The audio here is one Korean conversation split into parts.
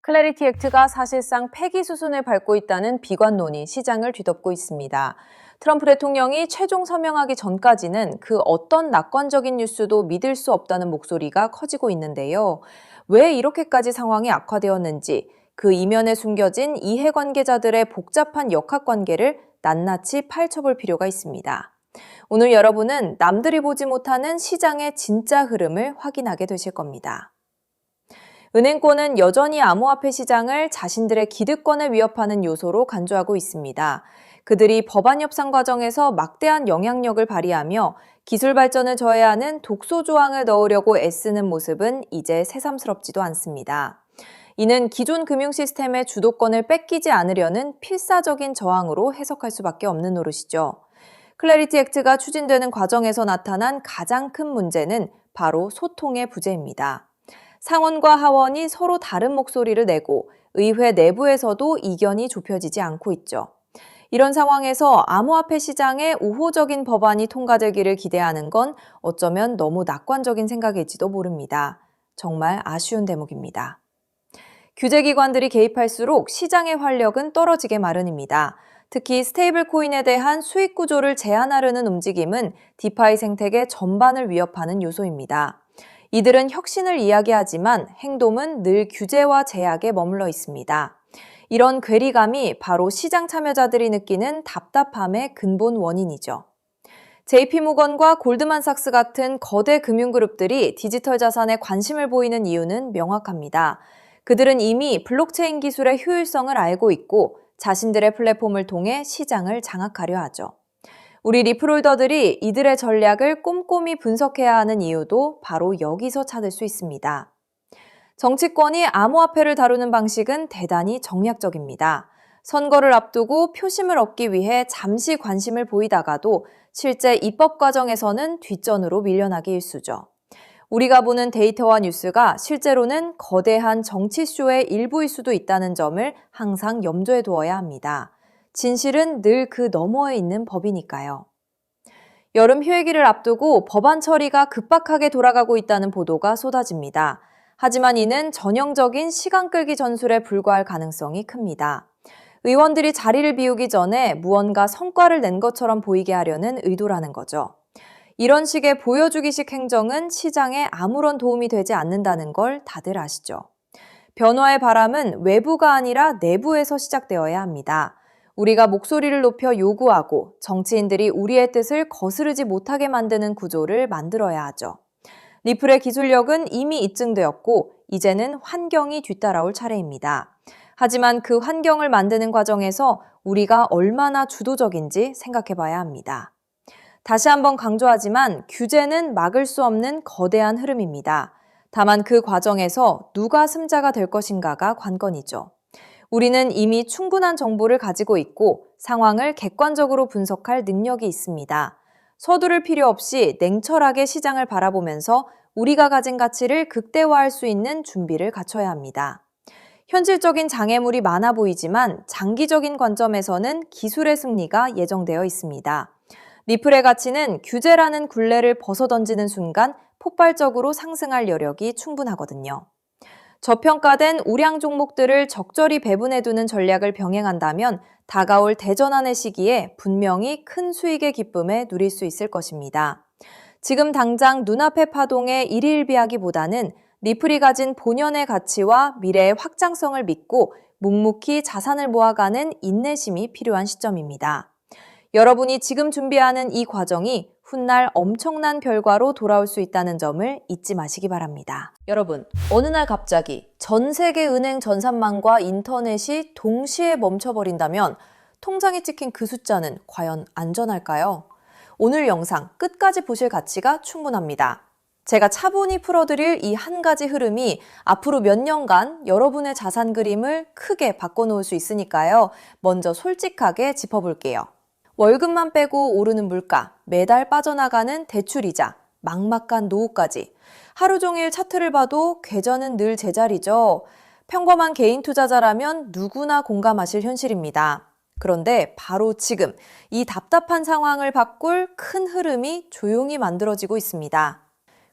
클래리티 액트가 사실상 폐기 수순을 밟고 있다는 비관론이 시장을 뒤덮고 있습니다. 트럼프 대통령이 최종 서명하기 전까지는 그 어떤 낙관적인 뉴스도 믿을 수 없다는 목소리가 커지고 있는데요. 왜 이렇게까지 상황이 악화되었는지, 그 이면에 숨겨진 이해관계자들의 복잡한 역학관계를 낱낱이 파헤쳐볼 필요가 있습니다. 오늘 여러분은 남들이 보지 못하는 시장의 진짜 흐름을 확인하게 되실 겁니다. 은행권은 여전히 암호화폐 시장을 자신들의 기득권을 위협하는 요소로 간주하고 있습니다. 그들이 법안 협상 과정에서 막대한 영향력을 발휘하며 기술 발전을 저해하는 독소 조항을 넣으려고 애쓰는 모습은 이제 새삼스럽지도 않습니다. 이는 기존 금융 시스템의 주도권을 뺏기지 않으려는 필사적인 저항으로 해석할 수밖에 없는 노릇이죠. 클래리티 액트가 추진되는 과정에서 나타난 가장 큰 문제는 바로 소통의 부재입니다. 상원과 하원이 서로 다른 목소리를 내고 의회 내부에서도 이견이 좁혀지지 않고 있죠. 이런 상황에서 암호화폐 시장에 우호적인 법안이 통과되기를 기대하는 건 어쩌면 너무 낙관적인 생각일지도 모릅니다. 정말 아쉬운 대목입니다. 규제기관들이 개입할수록 시장의 활력은 떨어지게 마련입니다. 특히 스테이블 코인에 대한 수익 구조를 제한하려는 움직임은 디파이 생태계 전반을 위협하는 요소입니다. 이들은 혁신을 이야기하지만 행동은 늘 규제와 제약에 머물러 있습니다. 이런 괴리감이 바로 시장 참여자들이 느끼는 답답함의 근본 원인이죠. JP모건과 골드만삭스 같은 거대 금융그룹들이 디지털 자산에 관심을 보이는 이유는 명확합니다. 그들은 이미 블록체인 기술의 효율성을 알고 있고 자신들의 플랫폼을 통해 시장을 장악하려 하죠. 우리 리플홀더들이 이들의 전략을 꼼꼼히 분석해야 하는 이유도 바로 여기서 찾을 수 있습니다. 정치권이 암호화폐를 다루는 방식은 대단히 정략적입니다. 선거를 앞두고 표심을 얻기 위해 잠시 관심을 보이다가도 실제 입법 과정에서는 뒷전으로 밀려나기 일쑤죠. 우리가 보는 데이터와 뉴스가 실제로는 거대한 정치쇼의 일부일 수도 있다는 점을 항상 염두에 두어야 합니다. 진실은 늘 그 너머에 있는 법이니까요. 여름 휴회기를 앞두고 법안 처리가 급박하게 돌아가고 있다는 보도가 쏟아집니다. 하지만 이는 전형적인 시간 끌기 전술에 불과할 가능성이 큽니다. 의원들이 자리를 비우기 전에 무언가 성과를 낸 것처럼 보이게 하려는 의도라는 거죠. 이런 식의 보여주기식 행정은 시장에 아무런 도움이 되지 않는다는 걸 다들 아시죠? 변화의 바람은 외부가 아니라 내부에서 시작되어야 합니다. 우리가 목소리를 높여 요구하고 정치인들이 우리의 뜻을 거스르지 못하게 만드는 구조를 만들어야 하죠. 리플의 기술력은 이미 입증되었고 이제는 환경이 뒤따라올 차례입니다. 하지만 그 환경을 만드는 과정에서 우리가 얼마나 주도적인지 생각해 봐야 합니다. 다시 한번 강조하지만 규제는 막을 수 없는 거대한 흐름입니다. 다만 그 과정에서 누가 승자가 될 것인가가 관건이죠. 우리는 이미 충분한 정보를 가지고 있고 상황을 객관적으로 분석할 능력이 있습니다. 서두를 필요 없이 냉철하게 시장을 바라보면서 우리가 가진 가치를 극대화할 수 있는 준비를 갖춰야 합니다. 현실적인 장애물이 많아 보이지만 장기적인 관점에서는 기술의 승리가 예정되어 있습니다. 리플의 가치는 규제라는 굴레를 벗어던지는 순간 폭발적으로 상승할 여력이 충분하거든요. 저평가된 우량 종목들을 적절히 배분해두는 전략을 병행한다면 다가올 대전환의 시기에 분명히 큰 수익의 기쁨에 누릴 수 있을 것입니다. 지금 당장 눈앞의 파동에 일희일비하기보다는 리플이 가진 본연의 가치와 미래의 확장성을 믿고 묵묵히 자산을 모아가는 인내심이 필요한 시점입니다. 여러분이 지금 준비하는 이 과정이 훗날 엄청난 결과로 돌아올 수 있다는 점을 잊지 마시기 바랍니다. 여러분, 어느 날 갑자기 전 세계 은행 전산망과 인터넷이 동시에 멈춰버린다면 통장에 찍힌 그 숫자는 과연 안전할까요? 오늘 영상 끝까지 보실 가치가 충분합니다. 제가 차분히 풀어드릴 이 한 가지 흐름이 앞으로 몇 년간 여러분의 자산 그림을 크게 바꿔놓을 수 있으니까요. 먼저 솔직하게 짚어볼게요. 월급만 빼고 오르는 물가, 매달 빠져나가는 대출이자, 막막한 노후까지. 하루 종일 차트를 봐도 궤전은 늘 제자리죠. 평범한 개인 투자자라면 누구나 공감하실 현실입니다. 그런데 바로 지금 이 답답한 상황을 바꿀 큰 흐름이 조용히 만들어지고 있습니다.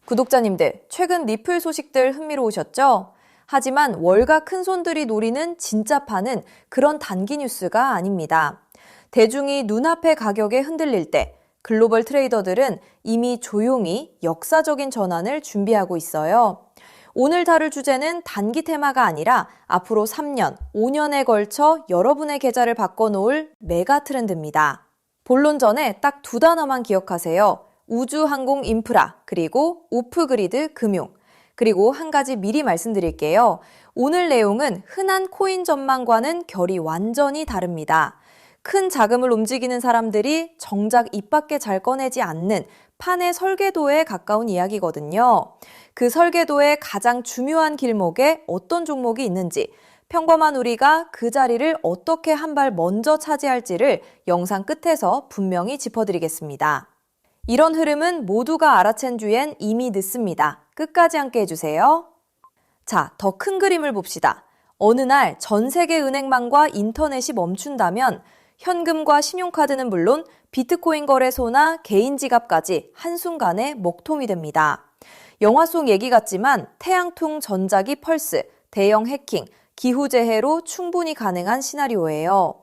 구독자님들, 최근 리플 소식들 흥미로우셨죠? 하지만 월가 큰손들이 노리는 진짜 판은 그런 단기 뉴스가 아닙니다. 대중이 눈앞의 가격에 흔들릴 때 글로벌 트레이더들은 이미 조용히 역사적인 전환을 준비하고 있어요. 오늘 다룰 주제는 단기 테마가 아니라 앞으로 3년, 5년에 걸쳐 여러분의 계좌를 바꿔놓을 메가 트렌드입니다. 본론 전에 딱 두 단어만 기억하세요. 우주 항공 인프라, 그리고 오프그리드 금융. 그리고 한 가지 미리 말씀드릴게요. 오늘 내용은 흔한 코인 전망과는 결이 완전히 다릅니다. 큰 자금을 움직이는 사람들이 정작 입 밖에 잘 꺼내지 않는 판의 설계도에 가까운 이야기거든요. 그 설계도의 가장 중요한 길목에 어떤 종목이 있는지, 평범한 우리가 그 자리를 어떻게 한 발 먼저 차지할지를 영상 끝에서 분명히 짚어드리겠습니다. 이런 흐름은 모두가 알아챈 뒤엔 이미 늦습니다. 끝까지 함께 해주세요. 자, 더 큰 그림을 봅시다. 어느 날 전 세계 은행망과 인터넷이 멈춘다면 현금과 신용카드는 물론 비트코인 거래소나 개인 지갑까지 한순간에 먹통이 됩니다. 영화 속 얘기 같지만 태양풍 전자기 펄스, 대형 해킹, 기후재해로 충분히 가능한 시나리오예요.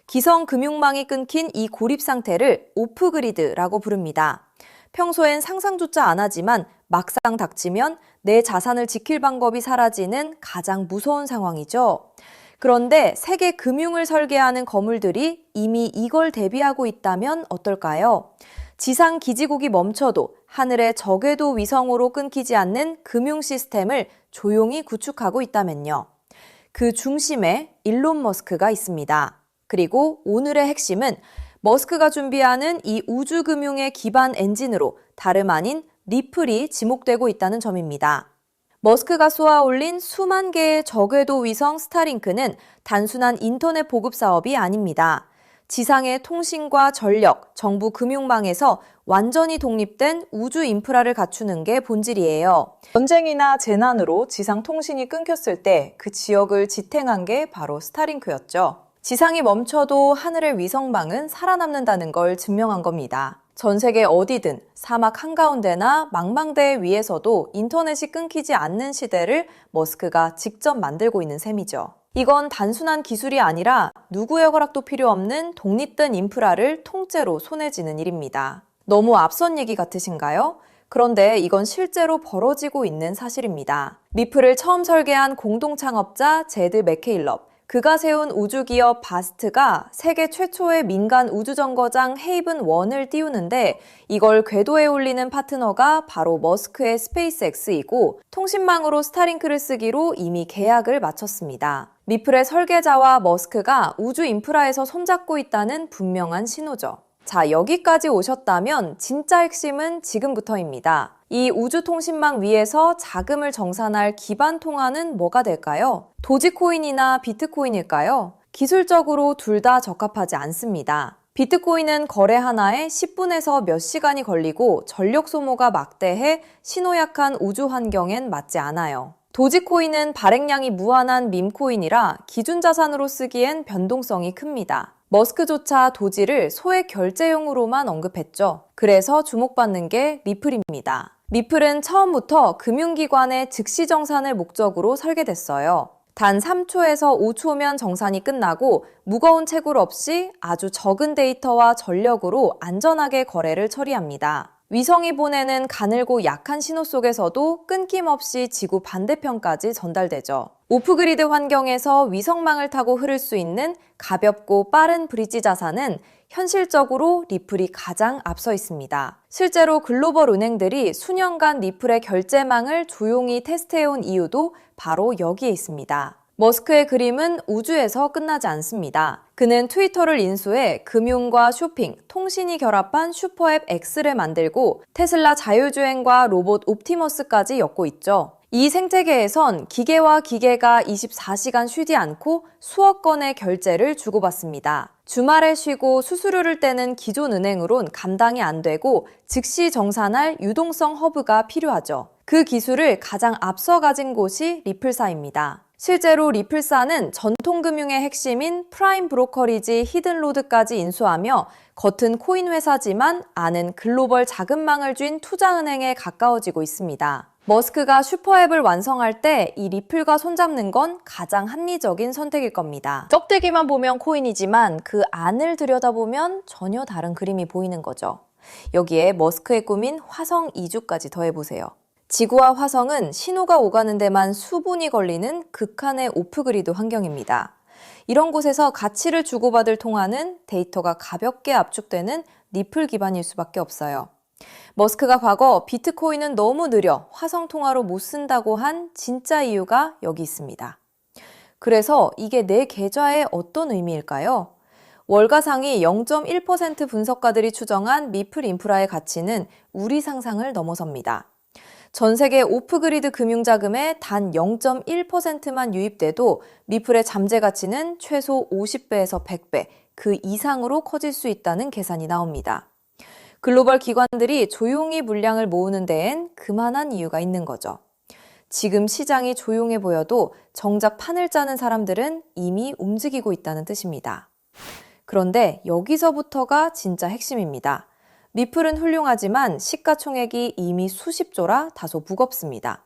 기성 금융망이 끊긴 이 고립 상태를 오프그리드라고 부릅니다. 평소엔 상상조차 안 하지만 막상 닥치면 내 자산을 지킬 방법이 사라지는 가장 무서운 상황이죠. 그런데 세계 금융을 설계하는 거물들이 이미 이걸 대비하고 있다면 어떨까요? 지상 기지국이 멈춰도 하늘의 저궤도 위성으로 끊기지 않는 금융 시스템을 조용히 구축하고 있다면요. 그 중심에 일론 머스크가 있습니다. 그리고 오늘의 핵심은 머스크가 준비하는 이 우주금융의 기반 엔진으로 다름 아닌 리플이 지목되고 있다는 점입니다. 머스크가 쏘아올린 수만 개의 저궤도 위성 스타링크는 단순한 인터넷 보급 사업이 아닙니다. 지상의 통신과 전력, 정부 금융망에서 완전히 독립된 우주 인프라를 갖추는 게 본질이에요. 전쟁이나 재난으로 지상 통신이 끊겼을 때 그 지역을 지탱한 게 바로 스타링크였죠. 지상이 멈춰도 하늘의 위성망은 살아남는다는 걸 증명한 겁니다. 전 세계 어디든 사막 한가운데나 망망대해 위에서도 인터넷이 끊기지 않는 시대를 머스크가 직접 만들고 있는 셈이죠. 이건 단순한 기술이 아니라 누구의 허락도 필요 없는 독립된 인프라를 통째로 손에 쥐는 일입니다. 너무 앞선 얘기 같으신가요? 그런데 이건 실제로 벌어지고 있는 사실입니다. 리플을 처음 설계한 공동 창업자 제드 맥케일럽, 그가 세운 우주기업 바스트가 세계 최초의 민간 우주정거장 헤이븐1을 띄우는데 이걸 궤도에 올리는 파트너가 바로 머스크의 스페이스X이고 통신망으로 스타링크를 쓰기로 이미 계약을 마쳤습니다. 리플의 설계자와 머스크가 우주 인프라에서 손잡고 있다는 분명한 신호죠. 자, 여기까지 오셨다면 진짜 핵심은 지금부터입니다. 이 우주통신망 위에서 자금을 정산할 기반 통화는 뭐가 될까요? 도지코인이나 비트코인일까요? 기술적으로 둘 다 적합하지 않습니다. 비트코인은 거래 하나에 10분에서 몇 시간이 걸리고 전력 소모가 막대해 신호 약한 우주 환경엔 맞지 않아요. 도지코인은 발행량이 무한한 밈코인이라 기준 자산으로 쓰기엔 변동성이 큽니다. 머스크조차 도지를 소액 결제용으로만 언급했죠. 그래서 주목받는 게 리플입니다. 리플은 처음부터 금융기관의 즉시 정산을 목적으로 설계됐어요. 단 3초에서 5초면 정산이 끝나고 무거운 채굴 없이 아주 적은 데이터와 전력으로 안전하게 거래를 처리합니다. 위성이 보내는 가늘고 약한 신호 속에서도 끊김없이 지구 반대편까지 전달되죠. 오프그리드 환경에서 위성망을 타고 흐를 수 있는 가볍고 빠른 브릿지 자산은 현실적으로 리플이 가장 앞서 있습니다. 실제로 글로벌 은행들이 수년간 리플의 결제망을 조용히 테스트해온 이유도 바로 여기에 있습니다. 머스크의 그림은 우주에서 끝나지 않습니다. 그는 트위터를 인수해 금융과 쇼핑, 통신이 결합한 슈퍼앱 X를 만들고 테슬라 자율주행과 로봇 옵티머스까지 엮고 있죠. 이 생태계에선 기계와 기계가 24시간 쉬지 않고 수억 건의 결제를 주고받습니다. 주말에 쉬고 수수료를 떼는 기존 은행으론 감당이 안 되고 즉시 정산할 유동성 허브가 필요하죠. 그 기술을 가장 앞서 가진 곳이 리플사입니다. 실제로 리플사는 전통금융의 핵심인 프라임 브로커리지 히든로드까지 인수하며 겉은 코인 회사지만 안은 글로벌 자금망을 쥔 투자은행에 가까워지고 있습니다. 머스크가 슈퍼앱을 완성할 때 이 리플과 손잡는 건 가장 합리적인 선택일 겁니다. 껍데기만 보면 코인이지만 그 안을 들여다보면 전혀 다른 그림이 보이는 거죠. 여기에 머스크의 꿈인 화성 이주까지 더해보세요. 지구와 화성은 신호가 오가는 데만 수분이 걸리는 극한의 오프그리드 환경입니다. 이런 곳에서 가치를 주고받을 통화는 데이터가 가볍게 압축되는 리플 기반일 수밖에 없어요. 머스크가 과거 비트코인은 너무 느려 화성 통화로 못 쓴다고 한 진짜 이유가 여기 있습니다. 그래서 이게 내 계좌에 어떤 의미일까요? 월가상위 0.1% 분석가들이 추정한 리플 인프라의 가치는 우리 상상을 넘어섭니다. 전 세계 오프그리드 금융자금의 단 0.1%만 유입돼도 리플의 잠재 가치는 최소 50배에서 100배, 그 이상으로 커질 수 있다는 계산이 나옵니다. 글로벌 기관들이 조용히 물량을 모으는 데엔 그만한 이유가 있는 거죠. 지금 시장이 조용해 보여도 정작 판을 짜는 사람들은 이미 움직이고 있다는 뜻입니다. 그런데 여기서부터가 진짜 핵심입니다. 리플은 훌륭하지만 시가총액이 이미 수십조라 다소 무겁습니다.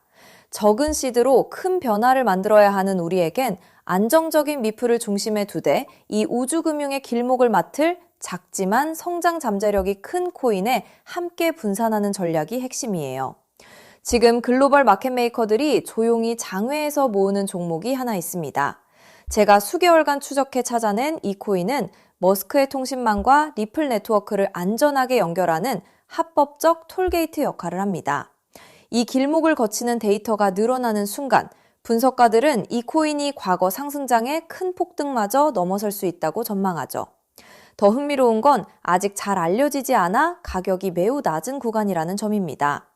적은 시드로 큰 변화를 만들어야 하는 우리에겐 안정적인 리플을 중심에 두되 이 우주금융의 길목을 맡을 작지만 성장 잠재력이 큰 코인에 함께 분산하는 전략이 핵심이에요. 지금 글로벌 마켓메이커들이 조용히 장외에서 모으는 종목이 하나 있습니다. 제가 수개월간 추적해 찾아낸 이 코인은 머스크의 통신망과 리플 네트워크를 안전하게 연결하는 합법적 톨게이트 역할을 합니다. 이 길목을 거치는 데이터가 늘어나는 순간 분석가들은 이 코인이 과거 상승장의 큰 폭등마저 넘어설 수 있다고 전망하죠. 더 흥미로운 건 아직 잘 알려지지 않아 가격이 매우 낮은 구간이라는 점입니다.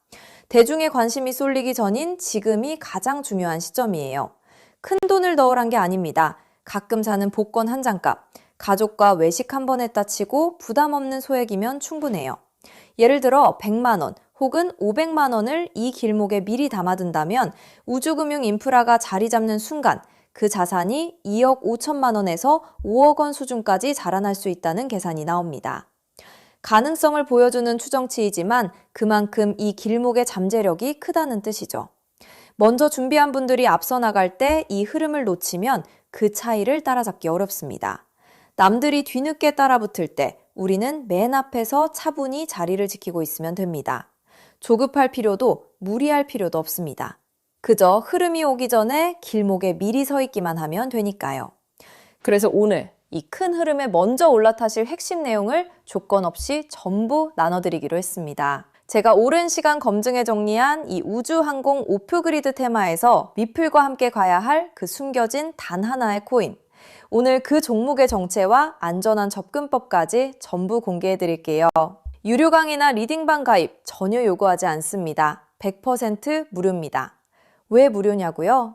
대중의 관심이 쏠리기 전인 지금이 가장 중요한 시점이에요. 큰 돈을 넣으란 게 아닙니다. 가끔 사는 복권 한 장값, 가족과 외식 한 번 했다 치고 부담 없는 소액이면 충분해요. 예를 들어 100만 원 혹은 500만 원을 이 길목에 미리 담아둔다면 우주금융 인프라가 자리 잡는 순간 그 자산이 2억 5천만 원에서 5억 원 수준까지 자라날 수 있다는 계산이 나옵니다. 가능성을 보여주는 추정치이지만 그만큼 이 길목의 잠재력이 크다는 뜻이죠. 먼저 준비한 분들이 앞서 나갈 때 이 흐름을 놓치면 그 차이를 따라잡기 어렵습니다. 남들이 뒤늦게 따라붙을 때 우리는 맨 앞에서 차분히 자리를 지키고 있으면 됩니다. 조급할 필요도 무리할 필요도 없습니다. 그저 흐름이 오기 전에 길목에 미리 서 있기만 하면 되니까요. 그래서 오늘 이 큰 흐름에 먼저 올라타실 핵심 내용을 조건 없이 전부 나눠드리기로 했습니다. 제가 오랜 시간 검증해 정리한 이 우주항공 오프그리드 테마에서 리플과 함께 가야 할 그 숨겨진 단 하나의 코인. 오늘 그 종목의 정체와 안전한 접근법까지 전부 공개해 드릴게요. 유료 강의나 리딩방 가입 전혀 요구하지 않습니다. 100% 무료입니다. 왜 무료냐고요?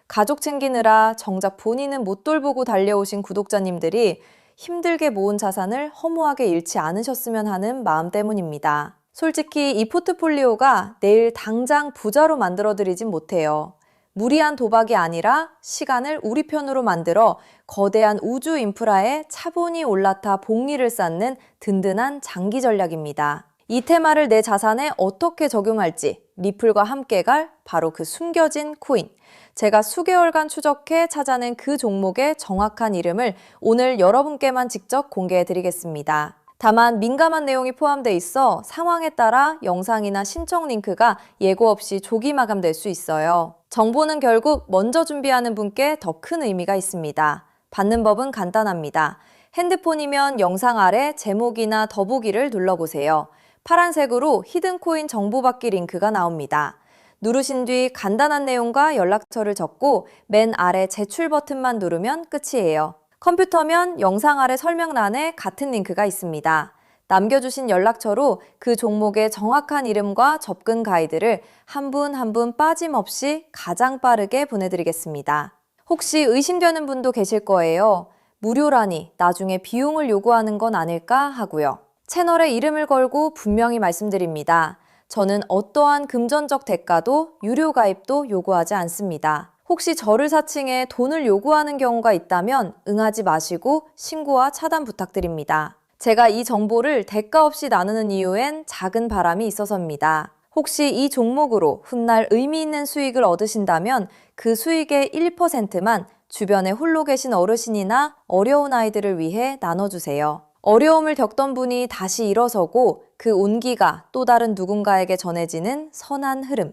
가족 챙기느라 정작 본인은 못 돌보고 달려오신 구독자님들이 힘들게 모은 자산을 허무하게 잃지 않으셨으면 하는 마음 때문입니다. 솔직히 이 포트폴리오가 내일 당장 부자로 만들어드리진 못해요. 무리한 도박이 아니라 시간을 우리 편으로 만들어 거대한 우주 인프라에 차분히 올라타 복리를 쌓는 든든한 장기 전략입니다. 이 테마를 내 자산에 어떻게 적용할지 리플과 함께 갈 바로 그 숨겨진 코인. 제가 수개월간 추적해 찾아낸 그 종목의 정확한 이름을 오늘 여러분께만 직접 공개해 드리겠습니다. 다만 민감한 내용이 포함되어 있어 상황에 따라 영상이나 신청 링크가 예고 없이 조기 마감될 수 있어요. 정보는 결국 먼저 준비하는 분께 더 큰 의미가 있습니다. 받는 법은 간단합니다. 핸드폰이면 영상 아래 제목이나 더보기를 눌러보세요. 파란색으로 히든코인 정보 받기 링크가 나옵니다. 누르신 뒤 간단한 내용과 연락처를 적고 맨 아래 제출 버튼만 누르면 끝이에요. 컴퓨터면 영상 아래 설명란에 같은 링크가 있습니다. 남겨주신 연락처로 그 종목의 정확한 이름과 접근 가이드를 한 분 한 분 빠짐없이 가장 빠르게 보내드리겠습니다. 혹시 의심되는 분도 계실 거예요. 무료라니 나중에 비용을 요구하는 건 아닐까 하고요. 채널에 이름을 걸고 분명히 말씀드립니다. 저는 어떠한 금전적 대가도 유료 가입도 요구하지 않습니다. 혹시 저를 사칭해 돈을 요구하는 경우가 있다면 응하지 마시고 신고와 차단 부탁드립니다. 제가 이 정보를 대가 없이 나누는 이유엔 작은 바람이 있어서입니다. 혹시 이 종목으로 훗날 의미 있는 수익을 얻으신다면 그 수익의 1%만 주변에 홀로 계신 어르신이나 어려운 아이들을 위해 나눠주세요. 어려움을 겪던 분이 다시 일어서고 그 온기가 또 다른 누군가에게 전해지는 선한 흐름.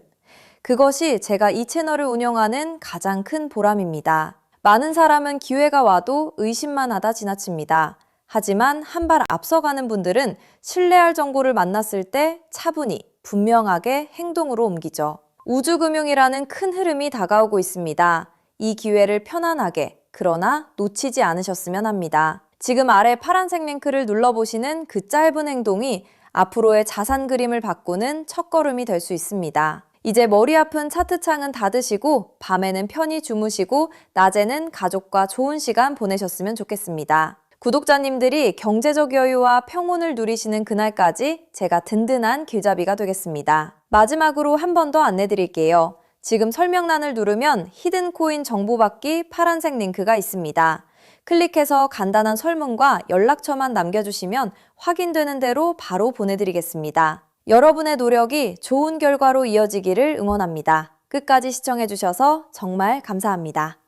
그것이 제가 이 채널을 운영하는 가장 큰 보람입니다. 많은 사람은 기회가 와도 의심만 하다 지나칩니다. 하지만 한 발 앞서가는 분들은 신뢰할 정보를 만났을 때 차분히, 분명하게 행동으로 옮기죠. 우주금융이라는 큰 흐름이 다가오고 있습니다. 이 기회를 편안하게, 그러나 놓치지 않으셨으면 합니다. 지금 아래 파란색 링크를 눌러보시는 그 짧은 행동이 앞으로의 자산 그림을 바꾸는 첫걸음이 될 수 있습니다. 이제 머리 아픈 차트창은 닫으시고 밤에는 편히 주무시고 낮에는 가족과 좋은 시간 보내셨으면 좋겠습니다. 구독자님들이 경제적 여유와 평온을 누리시는 그날까지 제가 든든한 길잡이가 되겠습니다. 마지막으로 한 번 더 안내드릴게요. 지금 설명란을 누르면 히든 코인 정보받기 파란색 링크가 있습니다. 클릭해서 간단한 설문과 연락처만 남겨주시면 확인되는 대로 바로 보내드리겠습니다. 여러분의 노력이 좋은 결과로 이어지기를 응원합니다. 끝까지 시청해주셔서 정말 감사합니다.